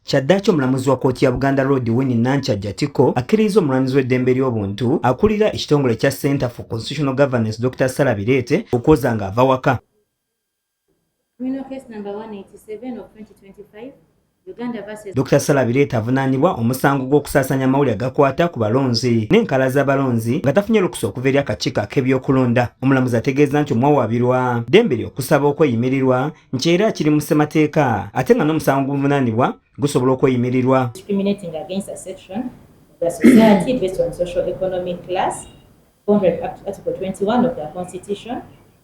Kyaddaaki omulamuzi wa kkooti ya Buganda Road Winnie Nankyajja Tiko akkiriza omulwanyizi w'eddembe ly'obuntu akulira ekitongole kya Center for Constitutional Governance Dr. Sarah Birete okwoza ng'ava waka. Criminal case number 187 of 2025. Dr. Sarah Birete avunaanibwa omusango gw'okusaasanya amawulire agakwata ku balonzi n'enkala z'abalonzi nga tafunye lukusa okuva eri akakiiko ak'ebyokulonda. Omulamuzi ategeeza nti omwawaabirwa ddembe lye okusaba okweyimirirwa nti era kiri mu ssemateeka ate nga n'omusango guvunaanibwa gusobola okweyimirirwa. Discriminating against a section of the society based on social economic class, Article 21 of the Constitution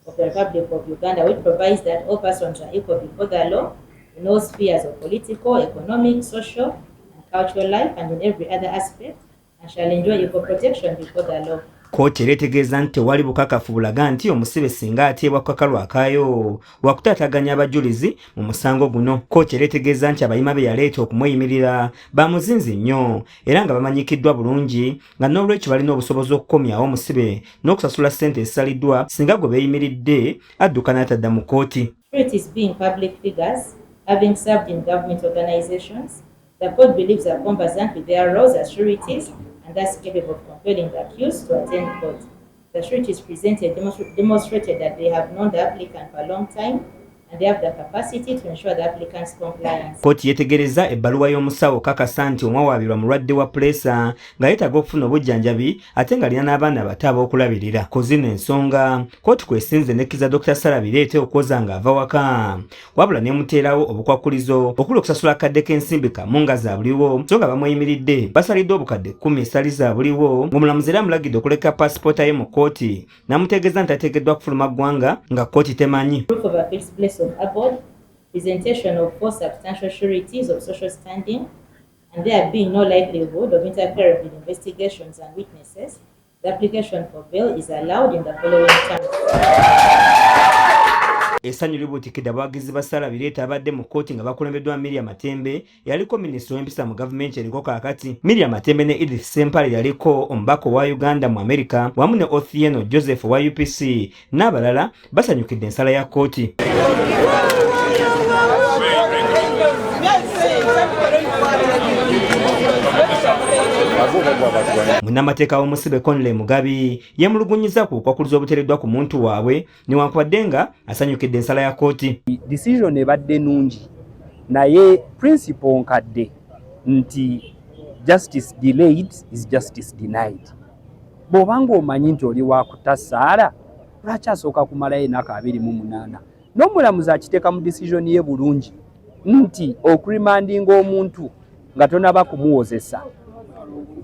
of the Republic of Uganda, which provides that all persons are equal before the law in all spheres of political, economic, social, and cultural life, and in every other aspect, and shall enjoy equal protection before the law. Kkooti era etegeeza nti tewali bukakafu bulaga nti omusibe singa ateebwa ku kakalu akaayo wakutaataganya abajulizi mu musango guno. Kkooti era etegeeza nti abayima be yaleeta okumweyimirira bamuzinzi nnyo era nga bamanyikiddwa bulungi nga n'olwekyo balina obusobozi okukomyawo omusibe n'okusasula ssente ezisaliddwa singa gwe beeyimiridde adduka n'atadda mu kkooti. Being public figures, having served in government organizations, the court believes are conversant with their roles as sureties and thus capable of compelling the accused to attend court. The sureties presented demonstrated that they have known the applicant for a long time and they have the capacity to ensure the applicant's compliance. Kkooti yetegereza ebbaluwa y'omusawo kakasa nti omwawaabirwa mulwadde wa puleesa nga yeetaaga okufuna obujjanjabi ate nga alina n'abaana bato ab'okulabirira. Ku zino ensonga kkooti kwesinze nekkiriza Dr. Sarah Birete okwoza ng'ava waka wabula n'emuteerawo obukwakulizo okuli okusasula akadde k'ensimbi kamu nga zaabuliwo so nga bamweyimiridde basalidde obukadde 10 esali zaabuliwo ng'omulamuzi era amulagidde okuleka paasipoota ye mu kkooti n'amutegeeza nti ateekeddwa kufuluma ggwanga nga kkooti temanyi. Of abode, presentation of 4 substantial sureties of social standing, and there being no likelihood of interfering with investigations and witnesses, the application for bail is allowed in the following terms. Essanyu libuutikidde abawagizi ba Sarah Birete abadde mu kkooti nga bakulembeddwa Miriam Matembe yaliko minisita w'empisa mu gavumenti eriko kaakati. Miriam Matembe ne Edith Sempale yaliko omubaka wa Uganda mu Amerika wamu ne Othieno Joseph wa UPC n'abalala basanyukidde ensala ya kkooti. Munnamateeka w'omusibe Conley Mugabi yemulugunyiza ku bukwakulizo obuteereddwa ku muntu waabwe newankubadde nga asanyukidde ensala ya kkooti. Decision ebadde nnungi naye principle nkadde nti justice delayed is justice denied. Bw'obanga omanyi nti oli wakutasaala lwaki asooka kumalayo ennaku 28 n'omulamuzi akiteeka mu decision ye bulungi nti okurimandinga omuntu nga tonaba kumuwozesa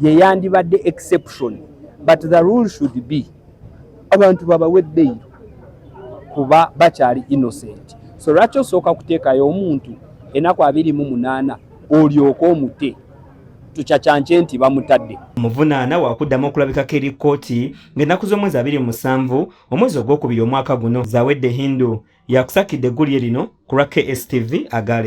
ye yandibadde exception, but the rule should be abantu babawe bail kuba bakyali innocent. So lwaki osooka kuteekayo omuntu ennaku 28 olyoka omute tukyakyanke nti bamutadde. Omuvunaana wakuddamu okulabikako eri kkooti ng'ennaku z'omwezi 27 omwezi ogwokubiri omwaka guno. Zawedde Hindu yakusakidde eggulire lino ku lwa KSTV Agale.